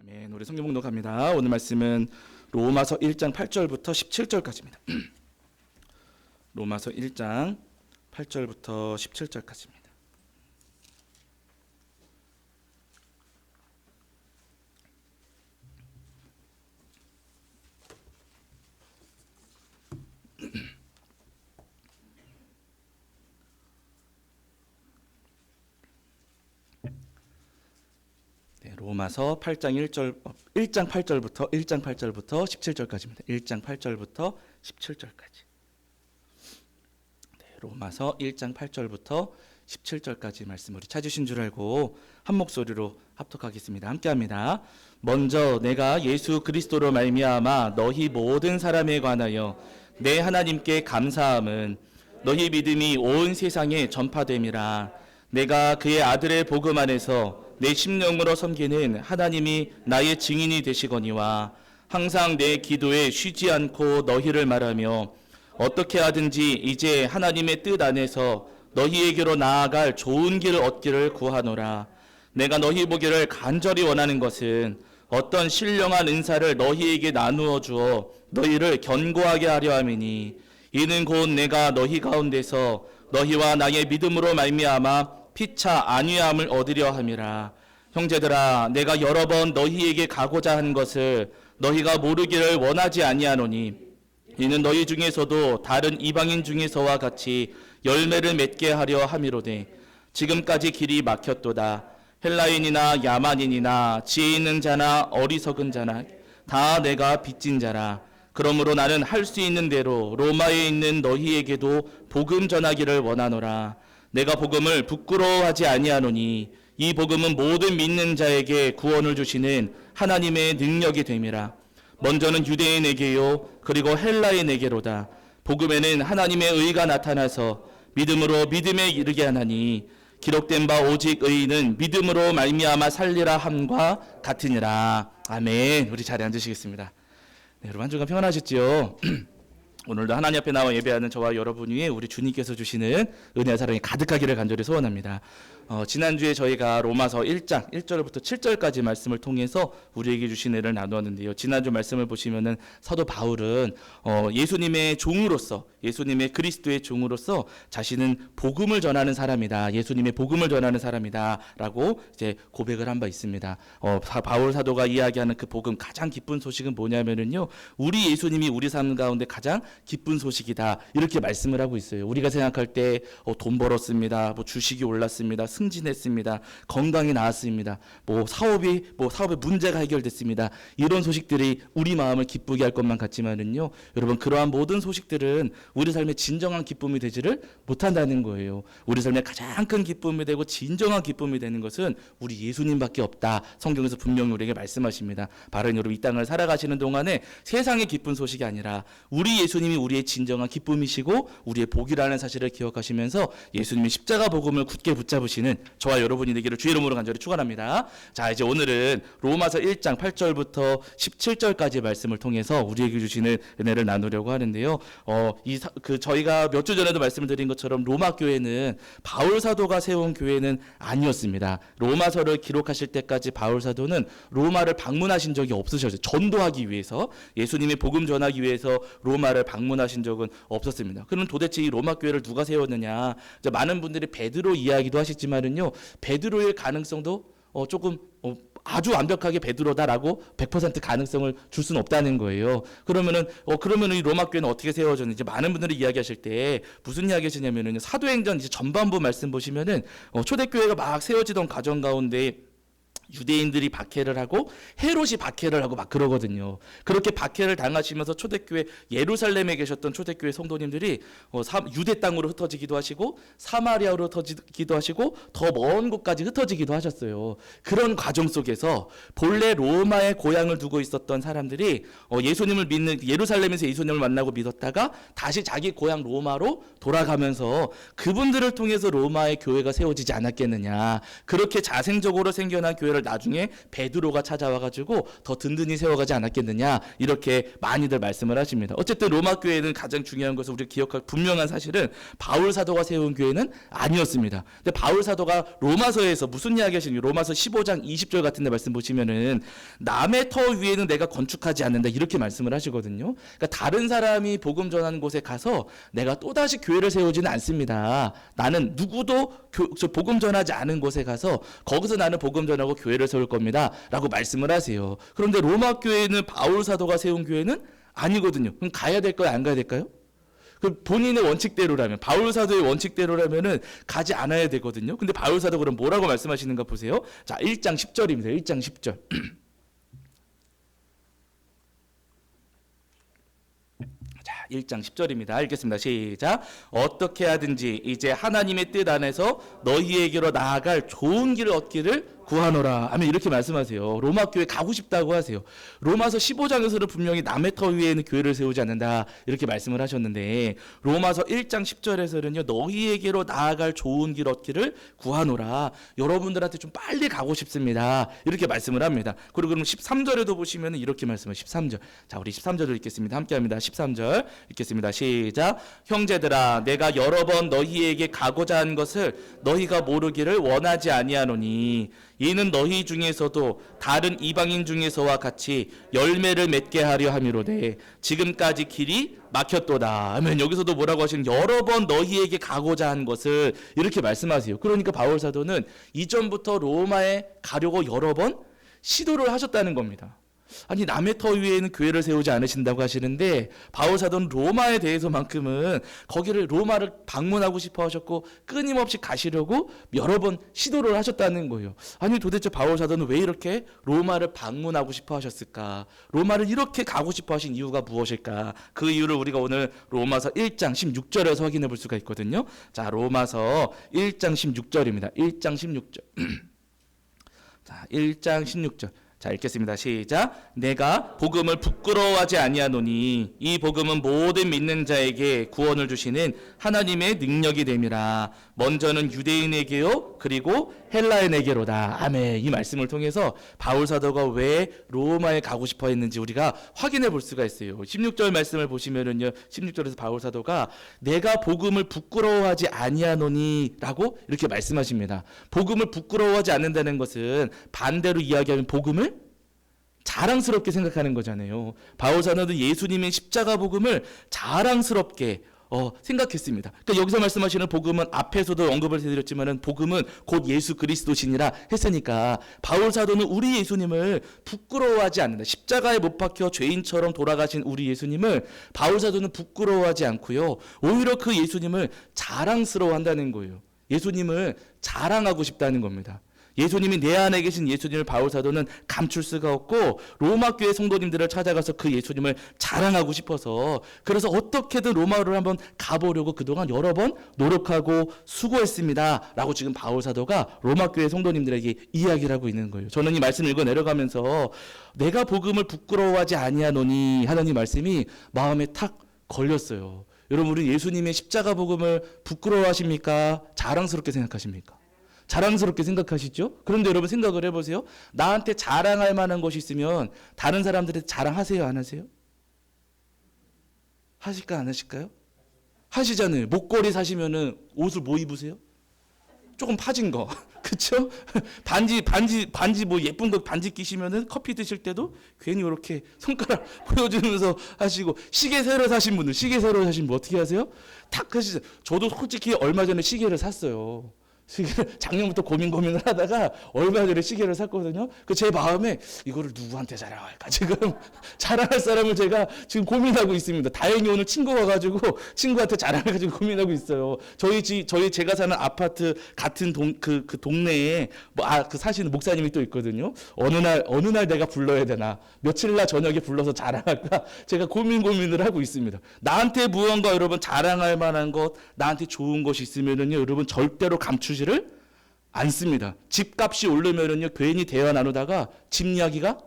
아멘. 우리 성경 봉독합니다. 오늘 말씀은 로마서 1장 8절부터 17절까지입니다. 로마서 1장 8절부터 17절까지입니다. 로마서 1장 8절부터 17절까지입니다. 1장 8절부터 17절까지. 로마서 1장 8절부터 17절까지 말씀 우리 찾으신 줄 알고 한 목소리로 합독하겠습니다. 함께합니다. 먼저 내가 예수 그리스도로 말미암아 너희 모든 사람에 관하여 내 하나님께 감사함은 너희 믿음이 온 세상에 전파됨이라. 내가 그의 아들의 복음 안에서 내 심령으로 섬기는 하나님이 나의 증인이 되시거니와 항상 내 기도에 쉬지 않고 너희를 말하며 어떻게 하든지 이제 하나님의 뜻 안에서 너희에게로 나아갈 좋은 길을 얻기를 구하노라. 내가 너희 보기를 간절히 원하는 것은 어떤 신령한 은사를 너희에게 나누어 주어 너희를 견고하게 하려 함이니 이는 곧 내가 너희 가운데서 너희와 나의 믿음으로 말미암아 피차 안위함을 얻으려 함이라. 형제들아, 내가 여러 번 너희에게 가고자 한 것을 너희가 모르기를 원하지 아니하노니 이는 너희 중에서도 다른 이방인 중에서와 같이 열매를 맺게 하려 함이로되 지금까지 길이 막혔도다. 헬라인이나 야만인이나 지혜 있는 자나 어리석은 자나 다 내가 빚진 자라. 그러므로 나는 할 수 있는 대로 로마에 있는 너희에게도 복음 전하기를 원하노라. 내가 복음을 부끄러워하지 아니하노니 이 복음은 모든 믿는 자에게 구원을 주시는 하나님의 능력이 됨이라. 먼저는 유대인에게요 그리고 헬라인에게로다. 복음에는 하나님의 의가 나타나서 믿음으로 믿음에 이르게 하나니 기록된 바 오직 의인은 믿음으로 말미암아 살리라 함과 같으니라. 아멘. 우리 자리에 앉으시겠습니다. 네, 여러분 한 주간 평안하셨지요? 오늘도 하나님 앞에 나와 예배하는 저와 여러분 위에 우리 주님께서 주시는 은혜와 사랑이 가득하기를 간절히 소원합니다. 지난주에 저희가 로마서 1장 1절부터 7절까지 말씀을 통해서 우리에게 주신 은혜를 나누었는데요. 지난주 말씀을 보시면은 사도 바울은 예수님의 종으로서, 예수님의 그리스도의 종으로서 자신은 복음을 전하는 사람이다. 예수님의 복음을 전하는 사람이다. 라고 이제 고백을 한 바 있습니다. 바울 사도가 이야기하는 그 복음, 가장 기쁜 소식은 뭐냐면은요, 우리 예수님이 우리 삶 가운데 가장 기쁜 소식이다. 이렇게 말씀을 하고 있어요. 우리가 생각할 때 돈 벌었습니다. 뭐 주식이 올랐습니다. 승진했습니다. 건강이 나았습니다. 사업에 문제가 해결됐습니다. 이런 소식들이 우리 마음을 기쁘게 할 것만 같지만은요, 여러분 그러한 모든 소식들은 우리 삶의 진정한 기쁨이 되지를 못한다는 거예요. 우리 삶의 가장 큰 기쁨이 되고 진정한 기쁨이 되는 것은 우리 예수님밖에 없다. 성경에서 분명히 우리에게 말씀하십니다. 바로 여러분 이 땅을 살아가시는 동안에 세상의 기쁜 소식이 아니라 우리 예수님이 우리의 진정한 기쁨이시고 우리의 복이라는 사실을 기억하시면서 예수님의 십자가 복음을 굳게 붙잡으시는 저와 여러분이 되기를 주의 이름으로 간절히 축원합니다. 자, 이제 오늘은 로마서 1장 8절부터 17절까지 말씀을 통해서 우리에게 주시는 은혜를 나누려고 하는데요. 저희가 몇 주 전에도 말씀을 드린 것처럼 로마 교회는 바울 사도가 세운 교회는 아니었습니다. 로마서를 기록하실 때까지 바울 사도는 로마를 방문하신 적이 없으셨어요. 전도하기 위해서, 예수님의 복음 전하기 위해서 로마를 방문하신 적은 없었습니다. 그럼 도대체 이 로마 교회를 누가 세웠느냐? 이제 많은 분들이 베드로 이야기도 하시지만은요, 베드로의 가능성도 조금 아주 완벽하게 베드로다라고 100% 가능성을 줄 수는 없다는 거예요. 그러면은 이 로마 교회는 어떻게 세워졌는지 많은 분들이 이야기하실 때 무슨 이야기 하시냐면은 사도행전 이제 전반부 말씀 보시면은 초대교회가 막 세워지던 과정 가운데 유대인들이 박해를 하고 헤롯이 박해를 하고 막 그러거든요. 그렇게 박해를 당하시면서 초대교회 예루살렘에 계셨던 초대교회 성도님들이 유대 땅으로 흩어지기도 하시고 사마리아로 흩어지기도 하시고 더 먼 곳까지 흩어지기도 하셨어요. 그런 과정 속에서 본래 로마에 고향을 두고 있었던 사람들이 예수님을 믿는 예루살렘에서 예수님을 만나고 믿었다가 다시 자기 고향 로마로 돌아가면서 그분들을 통해서 로마의 교회가 세워지지 않았겠느냐. 그렇게 자생적으로 생겨난 교회를 너희를 나중에 베드로가 찾아와가지고 더 든든히 세워가지 않았겠느냐 이렇게 많이들 말씀을 하십니다. 어쨌든 로마 교회는 가장 중요한 것은 우리가 기억할 분명한 사실은 바울 사도가 세운 교회는 아니었습니다. 근데 바울 사도가 로마서에서 무슨 이야기 하시는지 로마서 15장 20절 같은 데 말씀 보시면은 남의 터 위에는 내가 건축하지 않는다 이렇게 말씀을 하시거든요. 그러니까 다른 사람이 복음 전하는 곳에 가서 내가 또다시 교회를 세우지는 않습니다. 나는 누구도 복음 전하지 않은 곳에 가서 거기서 나는 복음 전하고 교회를 세울 겁니다 라고 말씀을 하세요. 그런데 로마 교회는 바울 사도가 세운 교회는 아니거든요. 그럼 가야 될까요? 안 가야 될까요? 그 본인의 원칙대로라면 바울 사도의 원칙대로라면은 가지 않아야 되거든요. 근데 바울 사도 그럼 뭐라고 말씀하시는가 보세요. 자, 1장 10절입니다. 1장 10절. 자, 1장 10절입니다. 읽겠습니다. 시작. 어떻게 하든지 이제 하나님의 뜻 안에서 너희에게로 나아갈 좋은 길을 얻기를 구하노라 하면 이렇게 말씀하세요. 로마 교회 가고 싶다고 하세요. 로마서 15장에서는 분명히 남의 터 위에는 교회를 세우지 않는다 이렇게 말씀을 하셨는데 로마서 1장 10절에서는요. 너희에게로 나아갈 좋은 길 얻기를 구하노라. 여러분들한테 좀 빨리 가고 싶습니다. 이렇게 말씀을 합니다. 그리고 그럼 13절에도 보시면 이렇게 말씀을 13절. 자, 우리 13절을 읽겠습니다. 함께 합니다. 13절 읽겠습니다. 시작. 형제들아 내가 여러 번 너희에게 가고자 한 것을 너희가 모르기를 원하지 아니하노니 이는 너희 중에서도 다른 이방인 중에서와 같이 열매를 맺게 하려 함이로되 지금까지 길이 막혔도다 하면 여기서도 뭐라고 하시는 여러 번 너희에게 가고자 한 것을 이렇게 말씀하세요. 그러니까 바울 사도는 이전부터 로마에 가려고 여러 번 시도를 하셨다는 겁니다. 아니 남의 터 위에는 교회를 세우지 않으신다고 하시는데 바울 사도는 로마에 대해서만큼은 거기를 로마를 방문하고 싶어 하셨고 끊임없이 가시려고 여러 번 시도를 하셨다는 거예요. 아니 도대체 바울 사도는 왜 이렇게 로마를 방문하고 싶어 하셨을까? 로마를 이렇게 가고 싶어 하신 이유가 무엇일까? 그 이유를 우리가 오늘 로마서 1장 16절에서 확인해 볼 수가 있거든요. 자, 로마서 1장 16절입니다. 1장 16절. 자, 1장 16절. 자, 읽겠습니다. 시작. 내가 복음을 부끄러워하지 아니하노니 이 복음은 모든 믿는 자에게 구원을 주시는 하나님의 능력이 됨이라. 먼저는 유대인에게요 그리고 헬라인에게로다. 아멘. 이 말씀을 통해서 바울 사도가 왜 로마에 가고 싶어 했는지 우리가 확인해 볼 수가 있어요. 16절 말씀을 보시면은요. 16절에서 바울 사도가 내가 복음을 부끄러워하지 아니하노니 라고 이렇게 말씀하십니다. 복음을 부끄러워하지 않는다는 것은 반대로 이야기하면 복음을 자랑스럽게 생각하는 거잖아요. 바울 사도는 예수님의 십자가 복음을 자랑스럽게 생각했습니다. 그러니까 여기서 말씀하시는 복음은 앞에서도 언급을 해드렸지만은 복음은 곧 예수 그리스도시니라 했으니까 바울 사도는 우리 예수님을 부끄러워하지 않는다. 십자가에 못 박혀 죄인처럼 돌아가신 우리 예수님을 바울 사도는 부끄러워하지 않고요. 오히려 그 예수님을 자랑스러워한다는 거예요. 예수님을 자랑하고 싶다는 겁니다. 예수님이 내 안에 계신 예수님을 바울 사도는 감출 수가 없고 로마 교회 성도님들을 찾아가서 그 예수님을 자랑하고 싶어서 그래서 어떻게든 로마를 한번 가보려고 그동안 여러 번 노력하고 수고했습니다 라고 지금 바울 사도가 로마 교회 성도님들에게 이야기를 하고 있는 거예요. 저는 이 말씀을 읽어 내려가면서 내가 복음을 부끄러워하지 아니하노니 하는 이 말씀이 마음에 탁 걸렸어요. 여러분 우리 예수님의 십자가 복음을 부끄러워하십니까? 자랑스럽게 생각하십니까? 자랑스럽게 생각하시죠? 그런데 여러분 생각을 해보세요. 나한테 자랑할 만한 것이 있으면 다른 사람들한테 자랑하세요? 안 하세요? 하실까 안 하실까요? 하시잖아요. 목걸이 사시면은 옷을 뭐 입으세요? 조금 파진 거. 그쵸? 반지 뭐 예쁜 거 반지 끼시면은 커피 드실 때도 괜히 이렇게 손가락 보여주면서 하시고 시계 새로 사신 분들 어떻게 하세요? 탁 하시죠. 저도 솔직히 얼마 전에 시계를 샀어요. 작년부터 고민을 하다가 얼마 전에 시계를 샀거든요. 그 제 마음에 이거를 누구한테 자랑할까 지금 자랑할 사람을 제가 지금 고민하고 있습니다. 다행히 오늘 친구가 와가지고 친구한테 자랑해가지고 고민하고 있어요. 저희 제가 사는 아파트 같은 그 동네에 그 사시는 목사님이 또 있거든요. 어느 날 내가 불러야 되나 며칠 날 저녁에 불러서 자랑할까 제가 고민을 하고 있습니다. 나한테 무언가 여러분 자랑할 만한 것 나한테 좋은 것이 있으면은요 여러분 절대로 감추지를 않습니다. 집값이 오르면은요 괜히 대화 나누다가 집 이야기가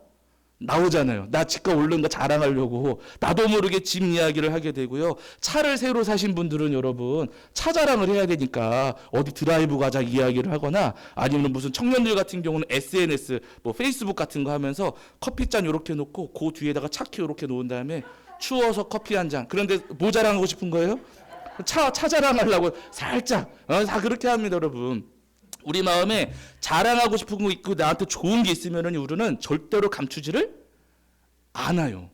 나오잖아요. 나 집값 오른 거 자랑하려고 나도 모르게 집 이야기를 하게 되고요. 차를 새로 사신 분들은 여러분 차 자랑을 해야 되니까 어디 드라이브 가자 이야기를 하거나 아니면 무슨 청년들 같은 경우는 SNS 뭐 페이스북 같은 거 하면서 커피잔 요렇게 놓고 그 뒤에다가 차키 요렇게 놓은 다음에 추워서 커피 한 잔. 그런데 뭐 자랑하고 싶은 거예요? 차 자랑하려고 살짝 다 그렇게 합니다, 여러분. 우리 마음에 자랑하고 싶은 거 있고 나한테 좋은 게 있으면은 우리는 절대로 감추지를 않아요.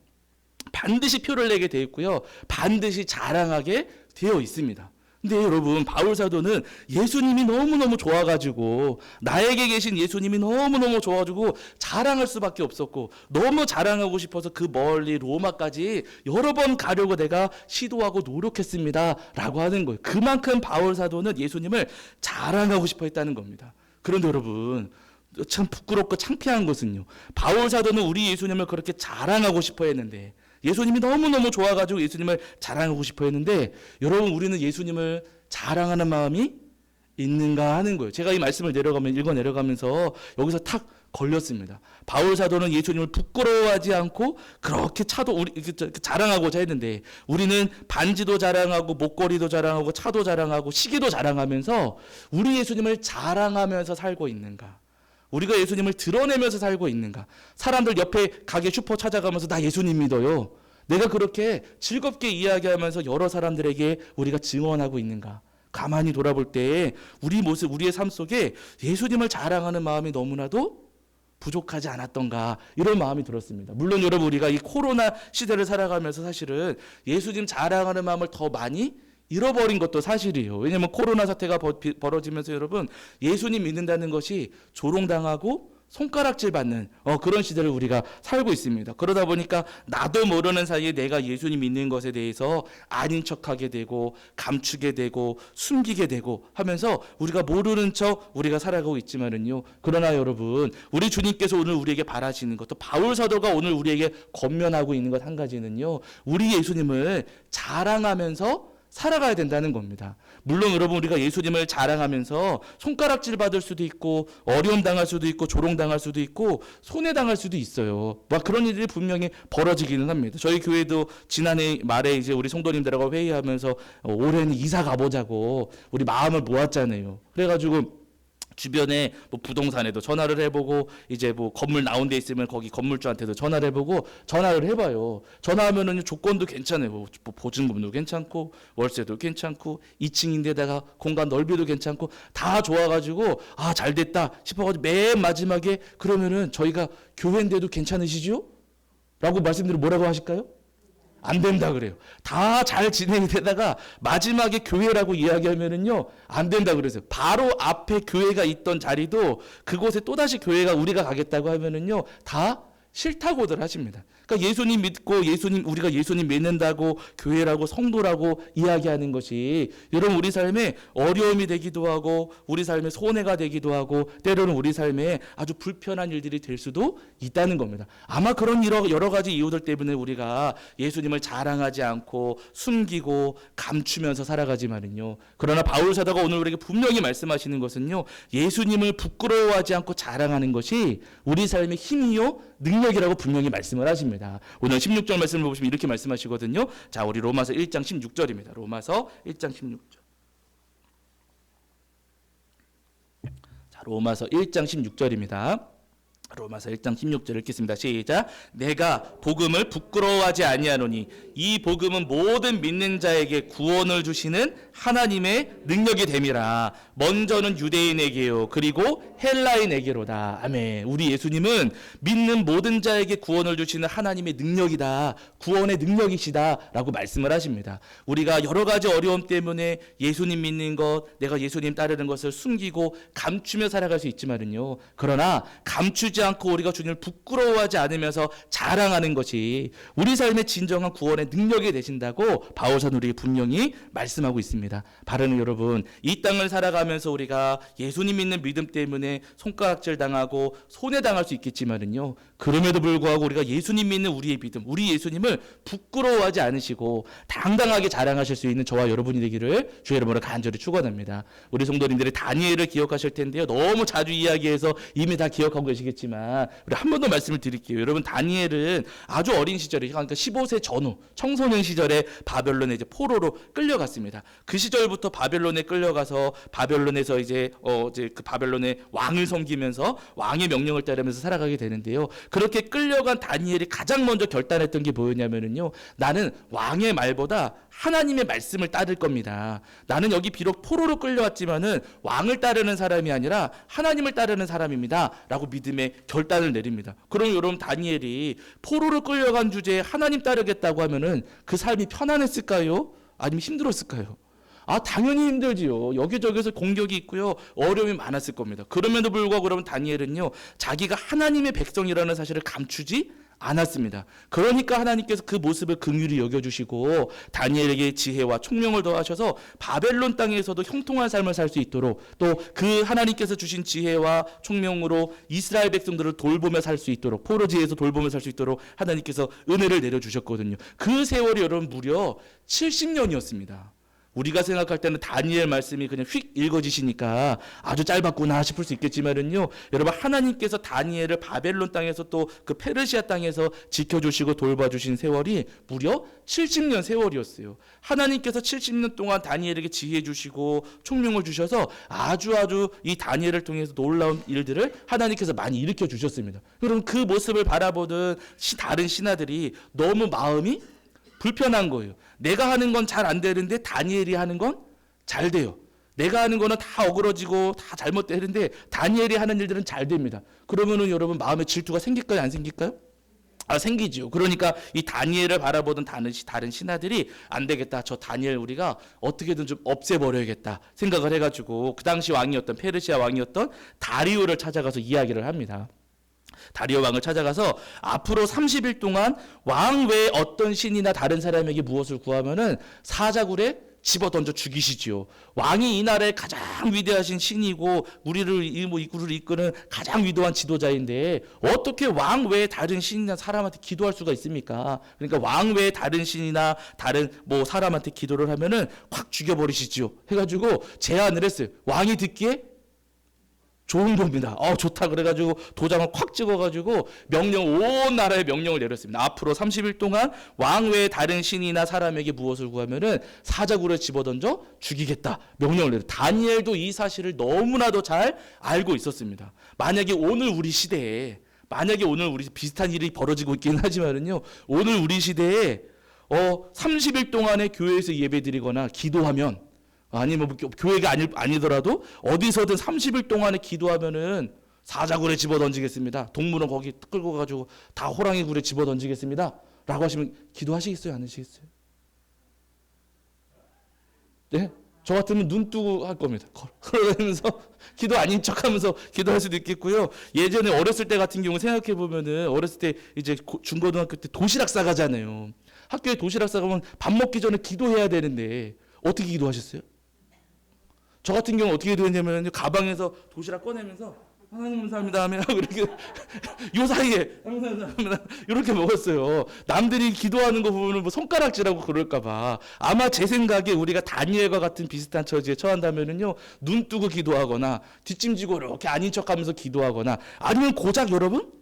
반드시 표를 내게 되어 있고요. 반드시 자랑하게 되어 있습니다. 근데 여러분 바울 사도는 예수님이 너무너무 좋아가지고 나에게 계신 예수님이 너무너무 좋아가지고 자랑할 수밖에 없었고 너무 자랑하고 싶어서 그 멀리 로마까지 여러 번 가려고 내가 시도하고 노력했습니다 라고 하는 거예요. 그만큼 바울 사도는 예수님을 자랑하고 싶어 했다는 겁니다. 그런데 여러분 참 부끄럽고 창피한 것은요, 바울 사도는 우리 예수님을 그렇게 자랑하고 싶어 했는데 예수님이 너무너무 좋아가지고 예수님을 자랑하고 싶어 했는데 여러분 우리는 예수님을 자랑하는 마음이 있는가 하는 거예요. 제가 이 말씀을 읽어 내려가면서 여기서 탁 걸렸습니다. 바울 사도는 예수님을 부끄러워하지 않고 그렇게 차도 우리 자랑하고자 했는데 우리는 반지도 자랑하고 목걸이도 자랑하고 차도 자랑하고 시계도 자랑하면서 우리 예수님을 자랑하면서 살고 있는가? 우리가 예수님을 드러내면서 살고 있는가? 사람들 옆에 가게 슈퍼 찾아가면서 나 예수님 믿어요. 내가 그렇게 즐겁게 이야기하면서 여러 사람들에게 우리가 증언하고 있는가? 가만히 돌아볼 때 우리 모습, 우리의 삶 속에 예수님을 자랑하는 마음이 너무나도 부족하지 않았던가 이런 마음이 들었습니다. 물론 여러분 우리가 이 코로나 시대를 살아가면서 사실은 예수님 자랑하는 마음을 더 많이 잃어버린 것도 사실이에요. 왜냐하면 코로나 사태가 벌어지면서 여러분 예수님 믿는다는 것이 조롱당하고 손가락질 받는 그런 시대를 우리가 살고 있습니다. 그러다 보니까 나도 모르는 사이에 내가 예수님 믿는 것에 대해서 아닌 척하게 되고 감추게 되고 숨기게 되고 하면서 우리가 모르는 척 우리가 살아가고 있지만은요. 그러나 여러분 우리 주님께서 오늘 우리에게 바라시는 것도 바울 사도가 오늘 우리에게 권면하고 있는 것 한 가지는요. 우리 예수님을 자랑하면서 살아가야 된다는 겁니다. 물론 여러분 우리가 예수님을 자랑하면서 손가락질 받을 수도 있고 어려움 당할 수도 있고 조롱 당할 수도 있고 손해 당할 수도 있어요. 막 그런 일들이 분명히 벌어지기는 합니다. 저희 교회도 지난해 말에 이제 우리 성도님들하고 회의하면서 올해는 이사 가보자고 우리 마음을 모았잖아요. 그래가지고 주변에 뭐 부동산에도 전화를 해보고 이제 뭐 건물 나온 데 있으면 거기 건물주한테도 전화를 해보고 전화를 해봐요. 전화하면은 조건도 괜찮아요. 뭐 보증금도 괜찮고 월세도 괜찮고 2층인데다가 공간 넓이도 괜찮고 다 좋아가지고 아 잘됐다 싶어가지고 맨 마지막에 그러면은 저희가 교회인데도 괜찮으시죠? 라고 말씀드리면 뭐라고 하실까요? 안 된다 그래요. 다 잘 진행이 되다가 마지막에 교회라고 이야기하면은요 안 된다 그러세요. 바로 앞에 교회가 있던 자리도 그곳에 또다시 교회가 우리가 가겠다고 하면은요 다 싫다고들 하십니다. 그러니까 예수님 믿고 우리가 예수님 믿는다고 교회라고 성도라고 이야기하는 것이 여러분 우리 삶에 어려움이 되기도 하고 우리 삶에 손해가 되기도 하고 때로는 우리 삶에 아주 불편한 일들이 될 수도 있다는 겁니다. 아마 그런 여러 가지 이유들 때문에 우리가 예수님을 자랑하지 않고 숨기고 감추면서 살아가지만은요. 그러나 바울 사도가 오늘 우리에게 분명히 말씀하시는 것은요. 예수님을 부끄러워하지 않고 자랑하는 것이 우리 삶의 힘이요 능력이라고 분명히 말씀을 하십니다. 오늘 16절 말씀을 보시면 이렇게 말씀하시거든요. 자, 우리 로마서 1장 16절입니다. 로마서 1장 16절. 자, 로마서 1장 16절입니다. 로마서 1장 16절 읽겠습니다. 시작. 내가 복음을 부끄러워하지 아니하노니 이 복음은 모든 믿는 자에게 구원을 주시는 하나님의 능력이 됨이라. 먼저는 유대인에게요 그리고 헬라인에게로다. 아멘. 우리 예수님은 믿는 모든 자에게 구원을 주시는 하나님의 능력이다. 구원의 능력이시다 라고 말씀을 하십니다. 우리가 여러 가지 어려움 때문에 예수님 믿는 것, 내가 예수님 따르는 것을 숨기고 감추며 살아갈 수 있지만은요. 그러나 감추지 않고 우리가 주님을 부끄러워하지 않으면서 자랑하는 것이 우리 삶의 진정한 구원의 능력이 되신다고 바울사는 우리에게 분명히 말씀하고 있습니다. 바로는 여러분 이 땅을 살아가면서 우리가 예수님 믿는 믿음 때문에 손가락질 당하고 손해당할 수 있겠지만은요. 그럼에도 불구하고 우리가 예수님 믿는 우리의 믿음, 우리 예수님을 부끄러워하지 않으시고 당당하게 자랑하실 수 있는 저와 여러분이 되기를 주의 이름으로 간절히 축원합니다. 우리 성도님들이 다니엘을 기억하실 텐데요. 너무 자주 이야기해서 이미 다 기억하고 계시겠지만 있지만 우리 한 번 더 말씀을 드릴게요. 여러분 다니엘은 아주 어린 시절에 그러니까 15세 전후 청소년 시절에 바벨론에 이제 포로로 끌려갔습니다. 그 시절부터 바벨론에 끌려가서 바벨론에서 이제 그 바벨론의 왕을 섬기면서 왕의 명령을 따르면서 살아가게 되는데요. 그렇게 끌려간 다니엘이 가장 먼저 결단했던 게 뭐였냐면요. 나는 왕의 말보다 하나님의 말씀을 따를 겁니다. 나는 여기 비록 포로로 끌려왔지만은 왕을 따르는 사람이 아니라 하나님을 따르는 사람입니다. 라고 믿음의 결단을 내립니다. 그럼 여러분 다니엘이 포로로 끌려간 주제에 하나님 따르겠다고 하면은 그 삶이 편안했을까요? 아니면 힘들었을까요? 당연히 힘들지요. 여기저기서 공격이 있고요. 어려움이 많았을 겁니다. 그럼에도 불구하고 여러분 다니엘은요. 자기가 하나님의 백성이라는 사실을 감추지 않았습니다. 그러니까 하나님께서 그 모습을 긍휼히 여겨주시고 다니엘에게 지혜와 총명을 더하셔서 바벨론 땅에서도 형통한 삶을 살 수 있도록 또 그 하나님께서 주신 지혜와 총명으로 이스라엘 백성들을 돌보며 살 수 있도록 포로지에서 돌보며 살 수 있도록 하나님께서 은혜를 내려주셨거든요. 그 세월이 여러분 무려 70년이었습니다. 우리가 생각할 때는 다니엘 말씀이 그냥 휙 읽어지시니까 아주 짧았구나 싶을 수 있겠지만은요, 여러분 하나님께서 다니엘을 바벨론 땅에서 또 그 페르시아 땅에서 지켜주시고 돌봐주신 세월이 무려 70년 세월이었어요. 하나님께서 70년 동안 다니엘에게 지혜 주시고 총명을 주셔서 아주 이 다니엘을 통해서 놀라운 일들을 하나님께서 많이 일으켜 주셨습니다. 여러분 그 모습을 바라보던 다른 신하들이 너무 마음이 불편한 거예요. 내가 하는 건 잘 안 되는데 다니엘이 하는 건 잘 돼요. 내가 하는 거는 다 어그러지고 다 잘못되는데 다니엘이 하는 일들은 잘 됩니다. 그러면은 여러분 마음에 질투가 생길까요? 안 생길까요? 생기죠. 그러니까 이 다니엘을 바라보던 다른 신하들이 안 되겠다. 저 다니엘 우리가 어떻게든 좀 없애버려야겠다 생각을 해가지고 그 당시 왕이었던 페르시아 왕이었던 다리오를 찾아가서 이야기를 합니다. 다리오 왕을 찾아가서 앞으로 30일 동안 왕 외에 어떤 신이나 다른 사람에게 무엇을 구하면은 사자굴에 집어 던져 죽이시지요. 왕이 이 나라의 가장 위대하신 신이고 우리를 이끄는 가장 위대한 지도자인데 어떻게 왕 외에 다른 신이나 사람한테 기도할 수가 있습니까? 그러니까 왕 외에 다른 신이나 다른 사람한테 기도를 하면은 확 죽여버리시지요. 해가지고 제안을 했어요. 왕이 듣기에 좋은 겁니다. 좋다 그래가지고 도장을 콱 찍어가지고 온 나라에 명령을 내렸습니다. 앞으로 30일 동안 왕 외에 다른 신이나 사람에게 무엇을 구하면은 사자굴에 집어던져 죽이겠다 명령을 내렸어요. 다니엘도 이 사실을 너무나도 잘 알고 있었습니다. 만약에 오늘 우리 시대에 우리 비슷한 일이 벌어지고 있긴 하지만은요, 오늘 우리 시대에 30일 동안에 교회에서 예배드리거나 기도하면 아니면 교회가 아니더라도 어디서든 30일 동안에 기도하면은 사자굴에 집어 던지겠습니다. 동물은 거기 끌고 가지고 다 호랑이 굴에 집어 던지겠습니다. 라고 하시면 기도하시겠어요? 안 하시겠어요? 네? 저 같으면 눈 뜨고 할 겁니다. 그러면서 기도 아닌 척하면서 기도할 수도 있겠고요. 예전에 어렸을 때 같은 경우 생각해 보면은 어렸을 때 이제 중고등학교 때 도시락 싸가잖아요. 학교에 도시락 싸가면 밥 먹기 전에 기도해야 되는데 어떻게 기도하셨어요? 저 같은 경우 어떻게 되었냐면 가방에서 도시락 꺼내면서 하나님 감사합니다 하면 이렇게 요 사이에 감사합니다 이렇게 먹었어요. 남들이 기도하는 거 보면 손가락질하고 그럴까봐 아마 제 생각에 우리가 다니엘과 같은 비슷한 처지에 처한다면은요, 눈 뜨고 기도하거나 뒷짐지고 이렇게 아닌 척하면서 기도하거나 아니면 고작 여러분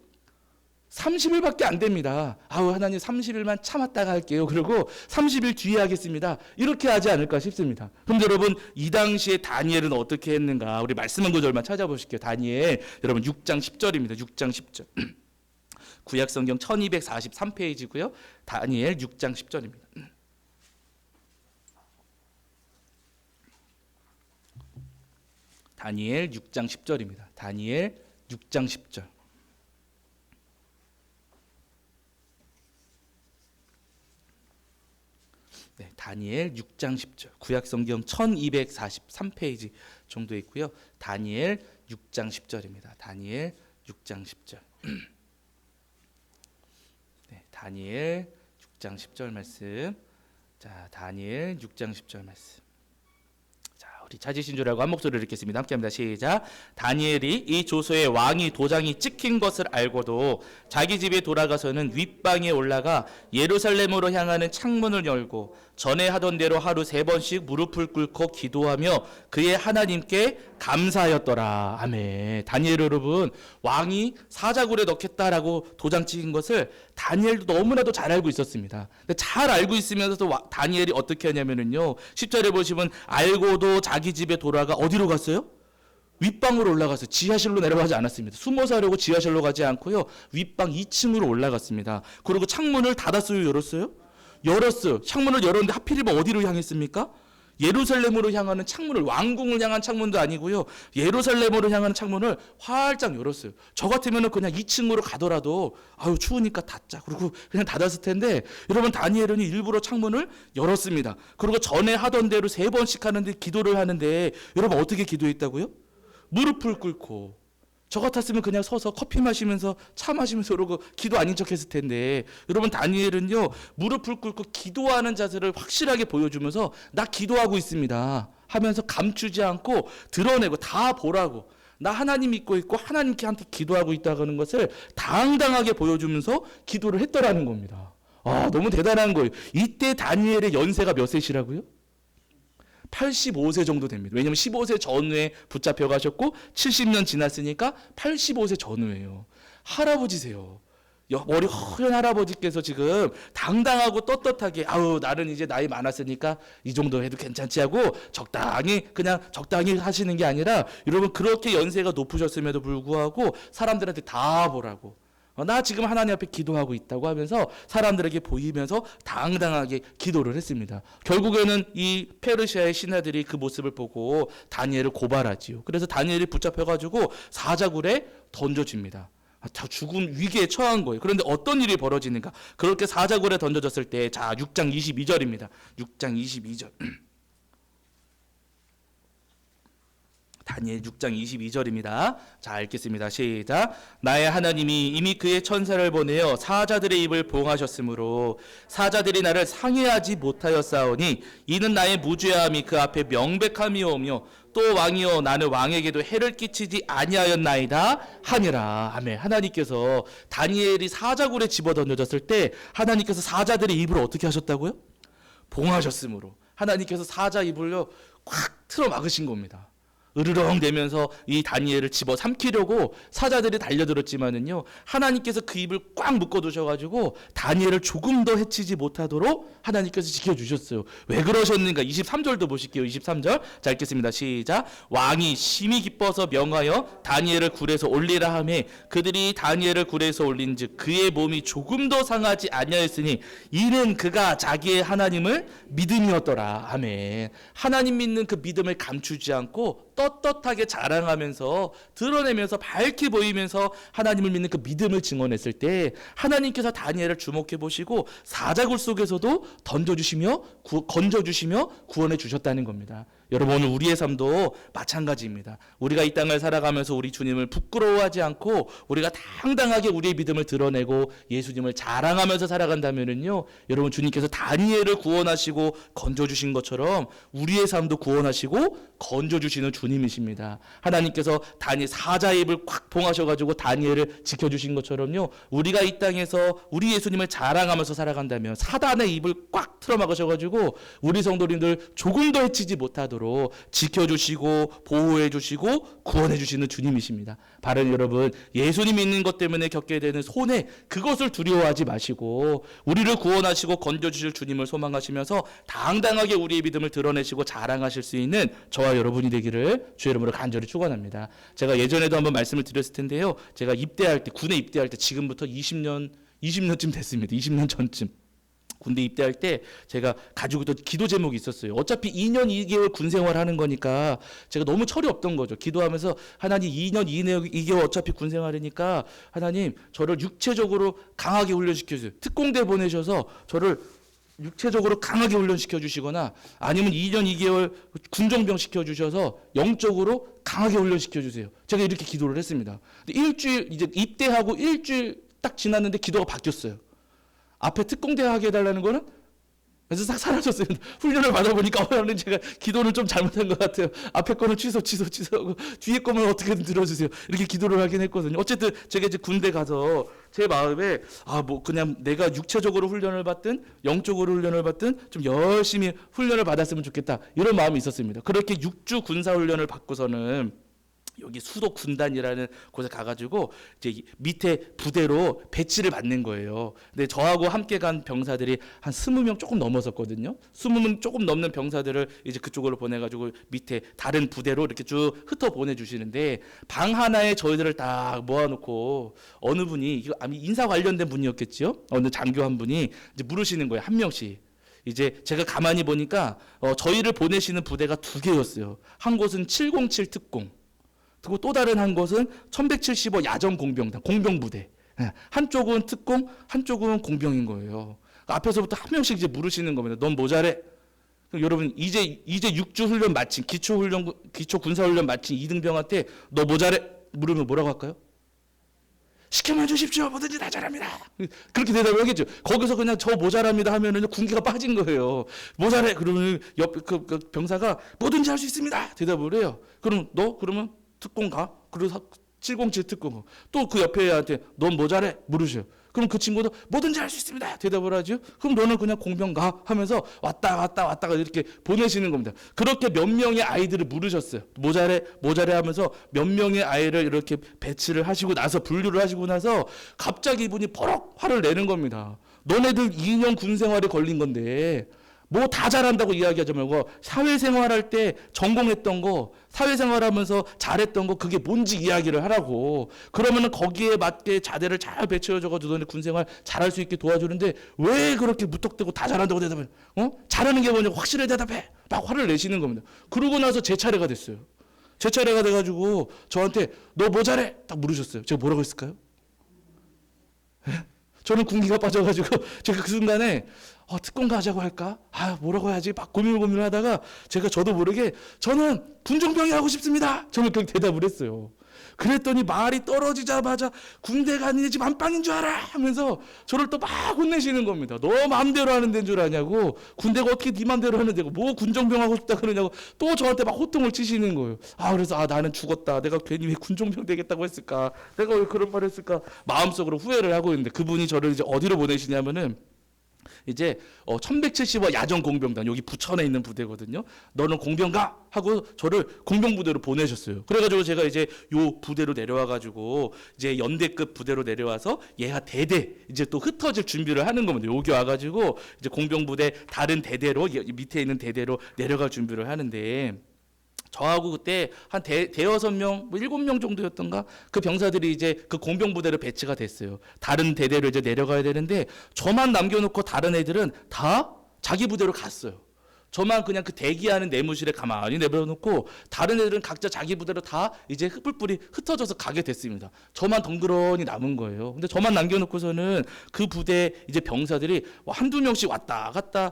30일밖에 안 됩니다. 하나님 30일만 참았다가 할게요. 그리고 30일 뒤에 하겠습니다. 이렇게 하지 않을까 싶습니다. 그럼 여러분 이 당시에 다니엘은 어떻게 했는가? 우리 말씀 한 구절만 찾아보실게요. 다니엘 여러분 6장 10절입니다. 6장 10절. 구약성경 1243페이지고요. 다니엘 6장 10절입니다. 다니엘 6장 10절입니다. 다니엘 6장 10절. 네, 다니엘 6장 10절. 구약성경 1243페이지 정도 있고요. 다니엘 6장 10절입니다. 다니엘 6장 10절. 네, 다니엘 6장 10절 말씀. 자, 다니엘 6장 10절 말씀. 우리 찾으신 줄 알고 한 목소리를 읽겠습니다. 함께합니다. 시작. 다니엘이 이 조서에 왕이 도장이 찍힌 것을 알고도 자기 집에 돌아가서는 윗방에 올라가 예루살렘으로 향하는 창문을 열고 전에 하던 대로 하루 3번씩 무릎을 꿇고 기도하며 그의 하나님께 감사하였더라. 아멘. 다니엘 여러분, 왕이 사자굴에 넣겠다라고 도장 찍은 것을 다니엘도 너무나도 잘 알고 있었습니다. 근데 잘 알고 있으면서도 다니엘이 어떻게 하냐면요, 10절에 보시면 알고도 자기 집에 돌아가 어디로 갔어요? 윗방으로 올라가서 지하실로 내려가지 않았습니다. 숨어서 하려고 지하실로 가지 않고요, 윗방 2층으로 올라갔습니다. 그리고 창문을 닫았어요, 열었어요? 열었어요. 창문을 열었는데 하필이면 어디로 향했습니까? 예루살렘으로 향하는 창문을, 왕궁을 향한 창문도 아니고요, 예루살렘으로 향하는 창문을 활짝 열었어요. 저 같으면 그냥 2층으로 가더라도 아유 추우니까 닫자 그리고 그냥 닫았을 텐데, 여러분 다니엘은 일부러 창문을 열었습니다. 그리고 전에 하던 대로 3번씩 하는데 기도를 하는데, 여러분 어떻게 기도했다고요? 무릎을 꿇고. 저 같았으면 그냥 서서 커피 마시면서 차 마시면서 그러고 기도 아닌 척 했을 텐데, 여러분 다니엘은요 무릎을 꿇고 기도하는 자세를 확실하게 보여주면서 나 기도하고 있습니다 하면서 감추지 않고 드러내고 다 보라고, 나 하나님 믿고 있고 하나님께 한테 기도하고 있다는 것을 당당하게 보여주면서 기도를 했더라는 겁니다. 아, 너무 대단한 거예요. 이때 다니엘의 연세가 몇 세시라고요? 85세 정도 됩니다. 왜냐하면 15세 전후에 붙잡혀 가셨고 70년 지났으니까 85세 전후예요. 할아버지세요. 머리 허연 할아버지께서 지금 당당하고 떳떳하게 아우 나는 이제 나이 많았으니까 이 정도 해도 괜찮지 하고 적당히 그냥 적당히 하시는 게 아니라, 여러분 그렇게 연세가 높으셨음에도 불구하고 사람들한테 다 보라고, 나 지금 하나님 앞에 기도하고 있다고 하면서 사람들에게 보이면서 당당하게 기도를 했습니다. 결국에는 이 페르시아의 신하들이 그 모습을 보고 다니엘을 고발하지요. 그래서 다니엘이 붙잡혀가지고 사자굴에 던져집니다. 죽음 위기에 처한 거예요. 그런데 어떤 일이 벌어지는가? 그렇게 사자굴에 던져졌을 때, 자 6장 22절입니다. 6장 22절. 다니엘 6장 22절입니다. 자, 읽겠습니다. 시작. 나의 하나님이 이미 그의 천사를 보내어 사자들의 입을 보응하셨으므로 사자들이 나를 상해하지 못하였사오니 이는 나의 무죄함이 그 앞에 명백함이오며 또 왕이여 나는 왕에게도 해를 끼치지 아니하였나이다 하니라. 아멘. 하나님께서 다니엘이 사자굴에 집어던져졌을 때 하나님께서 사자들의 입을 어떻게 하셨다고요? 봉하셨으므로 하나님께서 사자 입을요 꽉 틀어 막으신 겁니다. 으르렁 대면서 이 다니엘을 집어 삼키려고 사자들이 달려들었지만은요, 하나님께서 그 입을 꽉 묶어두셔가지고 다니엘을 조금 더 해치지 못하도록 하나님께서 지켜주셨어요. 왜 그러셨는가? 23절도 보실게요. 23절 자 읽겠습니다. 시작. 왕이 심히 기뻐서 명하여 다니엘을 굴에서 올리라 하매 그들이 다니엘을 굴에서 올린즉 그의 몸이 조금 더 상하지 아니하였으니 이는 그가 자기의 하나님을 믿음이었더라. 아멘. 하나님 믿는 그 믿음을 감추지 않고 떳떳하게 자랑하면서 드러내면서 밝게 보이면서 하나님을 믿는 그 믿음을 증언했을 때 하나님께서 다니엘을 주목해 보시고 사자굴 속에서도 던져주시며 건져주시며 구원해 주셨다는 겁니다. 여러분 오늘 우리의 삶도 마찬가지입니다. 우리가 이 땅을 살아가면서 우리 주님을 부끄러워하지 않고 우리가 당당하게 우리의 믿음을 드러내고 예수님을 자랑하면서 살아간다면요, 여러분 주님께서 다니엘을 구원하시고 건져주신 것처럼 우리의 삶도 구원하시고 건져주시는 주님이십니다. 하나님께서 다니엘 사자의 입을 꽉 봉하셔가지고 다니엘을 지켜주신 것처럼요, 우리가 이 땅에서 우리 예수님을 자랑하면서 살아간다면 사단의 입을 꽉 틀어막으셔가지고 우리 성도님들 조금 더 해치지 못하도록 지켜주시고 보호해주시고 구원해주시는 주님이십니다. 바로 여러분 예수님 믿는 것 때문에 겪게 되는 손해, 그것을 두려워하지 마시고 우리를 구원하시고 건져주실 주님을 소망하시면서 당당하게 우리의 믿음을 드러내시고 자랑하실 수 있는 저와 여러분이 되기를 주의 이름으로 간절히 축원합니다. 제가 예전에도 한번 말씀을 드렸을 텐데요, 제가 입대할 때, 군에 입대할 때 지금부터 20년쯤 됐습니다. 20년 전쯤 군대 입대할 때 제가 가지고 있던 기도 제목이 있었어요. 어차피 2년 2개월 군 생활하는 거니까 제가 너무 철이 없던 거죠. 기도하면서 하나님 2년 2개월 어차피 군 생활이니까 하나님 저를 육체적으로 강하게 훈련시켜주세요. 특공대 보내셔서 저를 육체적으로 강하게 훈련시켜 주시거나 아니면 2년 2개월 군정병 시켜주셔서 영적으로 강하게 훈련시켜 주세요. 제가 이렇게 기도를 했습니다. 근데 일주일, 이제 입대하고 일주일 딱 지났는데 기도가 바뀌었어요. 앞에 특공대 하게 해달라는 거는 그래서 싹 사라졌어요. 훈련을 받아보니까 오늘 제가 기도를 좀 잘못한 것 같아요. 앞에 거는 취소하고 뒤에 거면 어떻게든 들어주세요. 이렇게 기도를 하긴 했거든요. 어쨌든 제가 이제 군대 가서 제 마음에 뭐 그냥 내가 육체적으로 훈련을 받든 영적으로 훈련을 받든 좀 열심히 훈련을 받았으면 좋겠다, 이런 마음이 있었습니다. 그렇게 6주 군사 훈련을 받고서는 여기 수도 군단이라는 곳에 가가지고 이제 밑에 부대로 배치를 받는 거예요. 근데 저하고 함께 간 병사들이 한 20명 조금 넘었었거든요. 20명 조금 넘는 병사들을 이제 그쪽으로 보내가지고 밑에 다른 부대로 이렇게 쭉 흩어 보내주시는데, 방 하나에 저희들을 딱 모아놓고 어느 분이, 이거 아마 인사 관련된 분이었겠죠? 어느 장교 한 분이 이제 물으시는 거예요. 한 명씩. 이제 제가 가만히 보니까 저희를 보내시는 부대가 두 개였어요. 한 곳은 707 특공, 그리고 또 다른 한 곳은 1175 야전 공병단, 공병부대. 한쪽은 특공, 한쪽은 공병인 거예요. 앞에서부터 한 명씩 이제 물으시는 겁니다. 넌 뭐 잘해? 여러분 이제 6주 훈련 마친 기초 군사 훈련 마친 이등병한테 너 뭐 잘해? 물으면 뭐라고 할까요? 시켜만 주십시오. 뭐든지 다 잘합니다. 그렇게 대답을 하겠죠. 거기서 그냥 저 뭐 잘합니다 하면은 군기가 빠진 거예요. 뭐 잘해? 그러면 옆 그 병사가 뭐든지 할 수 있습니다. 대답을 해요. 그럼 너 그러면 특공 가? 그래서 707 특공. 또 그 옆에 애한테 넌 뭐 잘해? 물으셔. 그럼 그 친구도 뭐든지 할 수 있습니다. 대답을 하죠. 그럼 너는 그냥 공병 가 하면서 왔다 갔다가 이렇게 보내시는 겁니다. 그렇게 몇 명의 아이들을 물으셨어요. 뭐 잘해? 뭐 잘해? 하면서 몇 명의 아이를 이렇게 배치를 하시고 나서 분류를 하시고 나서 갑자기 이분이 버럭 화를 내는 겁니다. 너네들 2년 군 생활에 걸린 건데 뭐 다 잘한다고 이야기하지 말고 사회생활할 때 전공했던 거, 사회생활하면서 잘했던 거, 그게 뭔지 이야기를 하라고. 그러면은 거기에 맞게 자대를 잘 배치해줘가지고 너네 군생활 잘할 수 있게 도와주는데 왜 그렇게 무턱대고 다 잘한다고 대답해? 잘하는 게 뭐냐고 확실히 대답해. 막 화를 내시는 겁니다. 그러고 나서 제 차례가 됐어요. 제 차례가 돼가지고 저한테 너 뭐 잘해? 딱 물으셨어요. 제가 뭐라고 했을까요? 저는 군기가 빠져가지고 제가 그 순간에 특공 가자고 할까? 뭐라고 해야지? 막 고민을 하다가 제가 저도 모르게 저는 군종병이 하고 싶습니다. 저는 그렇게 대답을 했어요. 그랬더니 말이 떨어지자마자 군대가 아니네 집 안방인 줄 알아 하면서 저를 또 막 혼내시는 겁니다. 너 마음대로 하는 데인 줄 아냐고. 군대가 어떻게 네 마음대로 하는 데고 뭐 군종병 하고 싶다 그러냐고 또 저한테 막 호통을 치시는 거예요. 그래서 나는 죽었다. 내가 괜히 왜 군종병 되겠다고 했을까? 내가 왜 그런 말 했을까? 마음속으로 후회를 하고 있는데 그분이 저를 이제 어디로 보내시냐면은 이제 1175 야전 공병단, 여기 부천에 있는 부대거든요. 너는 공병 가 하고 저를 공병 부대로 보내셨어요. 그래가지고 제가 이제 요 부대로 내려와가지고 이제 연대급 부대로 내려와서 얘가 대대 이제 또 흩어질 준비를 하는 겁니다. 여기 와가지고 이제 공병 부대 다른 대대로 밑에 있는 대대로 내려갈 준비를 하는데. 저하고 그때 한 대여섯 명, 7명 정도였던가 그 병사들이 이제 그 공병부대로 배치가 됐어요. 다른 대대로 이제 내려가야 되는데 저만 남겨놓고 다른 애들은 다 자기 부대로 갔어요. 저만 그냥 그 대기하는 내무실에 가만히 내버려놓고 다른 애들은 각자 자기 부대로 다 이제 뿔뿔이 흩어져서 가게 됐습니다. 저만 덩그러니 남은 거예요. 근데 저만 남겨놓고서는 그 부대 이제 병사들이 한두 명씩 왔다 갔다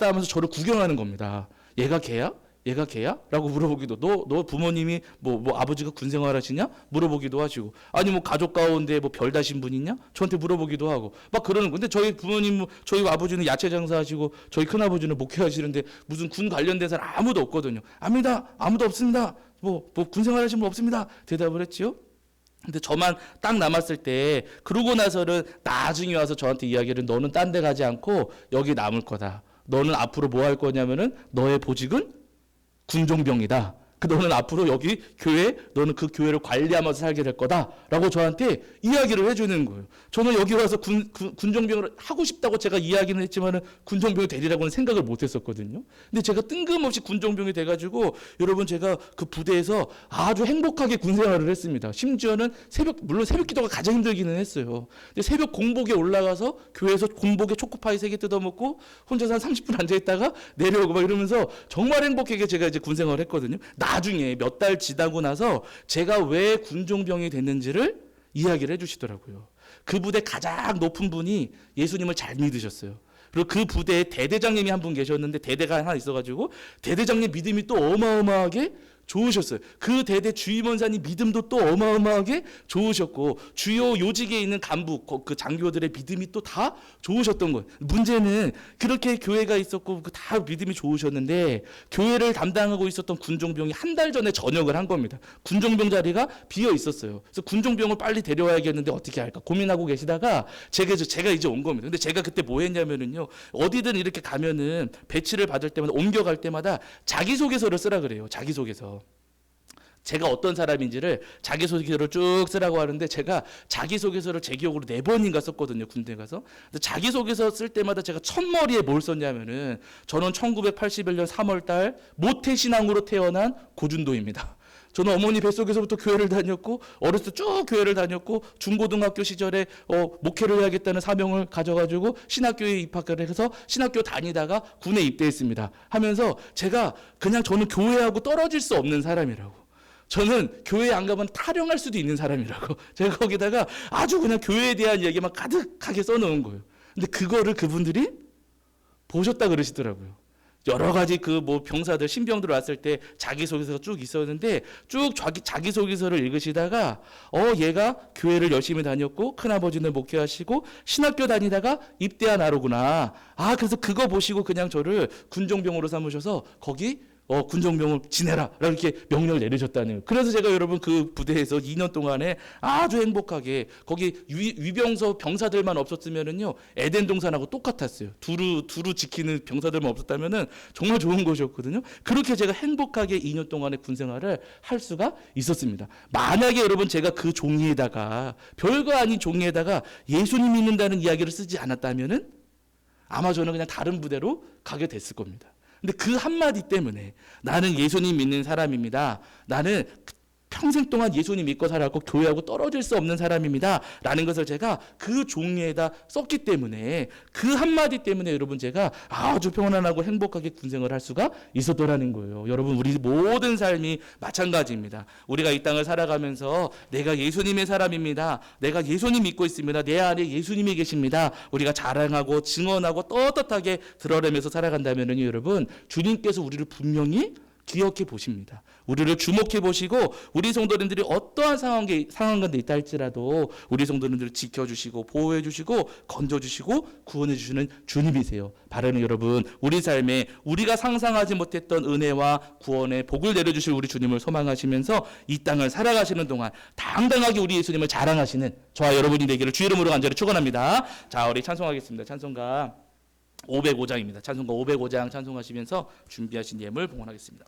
하면서 저를 구경하는 겁니다. 얘가 걔야? 얘가 걔야? 라고 물어보기도, 너 부모님이 뭐 아버지가 군생활 하시냐? 물어보기도 하시고, 아니 뭐 가족 가운데 뭐 별 다신 분 있냐? 저한테 물어보기도 하고 막 그러는 건데, 저희 부모님, 저희 아버지는 야채 장사하시고 저희 큰아버지는 목회하시는데 무슨 군 관련된 사람 아무도 없거든요. 아닙니다. 아무도 없습니다. 뭐 군생활 하신 분 없습니다. 대답을 했지요. 근데 저만 딱 남았을 때, 그러고 나서는 나중에 와서 저한테 이야기를, 너는 딴 데 가지 않고 여기 남을 거다. 너는 앞으로 뭐 할 거냐면은 너의 보직은 군종병이다. 너는 앞으로 여기 교회, 너는 그 교회를 관리하면서 살게 될 거다라고 저한테 이야기를 해주는 거예요. 저는 여기 와서 군종병을 하고 싶다고 제가 이야기는 했지만은 군종병이 되리라고는 생각을 못했었거든요. 근데 제가 뜬금없이 군종병이 돼가지고 여러분, 제가 그 부대에서 아주 행복하게 군생활을 했습니다. 심지어는 물론 새벽 기도가 가장 힘들기는 했어요. 근데 새벽 공복에 올라가서 교회에서 공복에 초코파이 3개 뜯어먹고 혼자서 한 30분 앉아있다가 내려오고 막 이러면서 정말 행복하게 제가 이제 군생활을 했거든요. 나중에 몇 달 지나고 나서 제가 왜 군종병이 됐는지를 이야기를 해주시더라고요. 그 부대 가장 높은 분이 예수님을 잘 믿으셨어요. 그리고 그 부대에 대대장님이 한 분 계셨는데, 대대가 하나 있어가지고 대대장님 믿음이 또 어마어마하게 좋으셨어요. 그 대대 주임원사님 믿음도 또 어마어마하게 좋으셨고 주요 요직에 있는 간부 그 장교들의 믿음이 또 다 좋으셨던 거예요. 문제는 그렇게 교회가 있었고 다 믿음이 좋으셨는데 교회를 담당하고 있었던 군종병이 한 달 전에 전역을 한 겁니다. 군종병 자리가 비어 있었어요. 그래서 군종병을 빨리 데려와야겠는데 어떻게 할까 고민하고 계시다가 제가 이제 온 겁니다. 근데 제가 그때 뭐 했냐면은요. 어디든 이렇게 가면은 배치를 받을 때마다 옮겨갈 때마다 자기소개서를 쓰라 그래요. 자기소개서. 제가 어떤 사람인지를 자기소개서를 쭉 쓰라고 하는데 제가 자기소개서를 제 기억으로 4번인가 썼거든요. 군대 가서. 근데 자기소개서 쓸 때마다 제가 첫머리에 뭘 썼냐면은 저는 1981년 3월 달 모태신앙으로 태어난 고준도입니다. 저는 어머니 뱃속에서부터 교회를 다녔고 어렸을 때 쭉 교회를 다녔고 중고등학교 시절에 목회를 해야겠다는 사명을 가져가지고 신학교에 입학을 해서 신학교 다니다가 군에 입대했습니다. 하면서 제가 그냥 저는 교회하고 떨어질 수 없는 사람이라고. 저는 교회 안 가면 타령할 수도 있는 사람이라고. 제가 거기다가 아주 그냥 교회에 대한 얘기만 가득하게 써놓은 거예요. 근데 그거를 그분들이 보셨다 그러시더라고요. 여러 가지 그 뭐 병사들 신병들 왔을 때 자기소개서가 쭉 있었는데 쭉 자기소개서를 읽으시다가 얘가 교회를 열심히 다녔고 큰아버지는 목회하시고 신학교 다니다가 입대한 아로구나. 그래서 그거 보시고 그냥 저를 군종병으로 삼으셔서 거기 군종병을 지내라 라고 이렇게 명령을 내리셨다네요. 그래서 제가 여러분 그 부대에서 2년 동안에 아주 행복하게 거기 위병소 병사들만 없었으면은요 에덴 동산하고 똑같았어요. 두루 지키는 병사들만 없었다면은 정말 좋은 곳이었거든요. 그렇게 제가 행복하게 2년 동안의 군 생활을 할 수가 있었습니다. 만약에 여러분 제가 그 종이에다가 별거 아닌 종이에다가 예수님 믿는다는 이야기를 쓰지 않았다면은 아마 저는 그냥 다른 부대로 가게 됐을 겁니다. 근데 그 한마디 때문에 나는 예수님 믿는 사람입니다. 나는 평생 동안 예수님 믿고 살았고 교회하고 떨어질 수 없는 사람입니다. 라는 것을 제가 그 종이에다 썼기 때문에 그 한마디 때문에 여러분 제가 아주 평안하고 행복하게 군생을 할 수가 있었더라는 거예요. 여러분 우리 모든 삶이 마찬가지입니다. 우리가 이 땅을 살아가면서 내가 예수님의 사람입니다. 내가 예수님 믿고 있습니다. 내 안에 예수님이 계십니다. 우리가 자랑하고 증언하고 떳떳하게 드러내면서 살아간다면요 여러분 주님께서 우리를 분명히 기억해 보십니다. 우리를 주목해 보시고 우리 성도님들이 어떠한 상황 가운데 있다 할지라도 우리 성도님들을 지켜주시고 보호해 주시고 건져 주시고 구원해 주시는 주님이세요. 바라는 여러분 우리 삶에 우리가 상상하지 못했던 은혜와 구원의 복을 내려주실 우리 주님을 소망하시면서 이 땅을 살아가시는 동안 당당하게 우리 예수님을 자랑하시는 저와 여러분이 되기를 주 이름으로 간절히 축원합니다. 자 우리 찬송하겠습니다. 찬송가 505장입니다. 찬송가 505장 찬송하시면서 준비하신 예물 봉헌하겠습니다.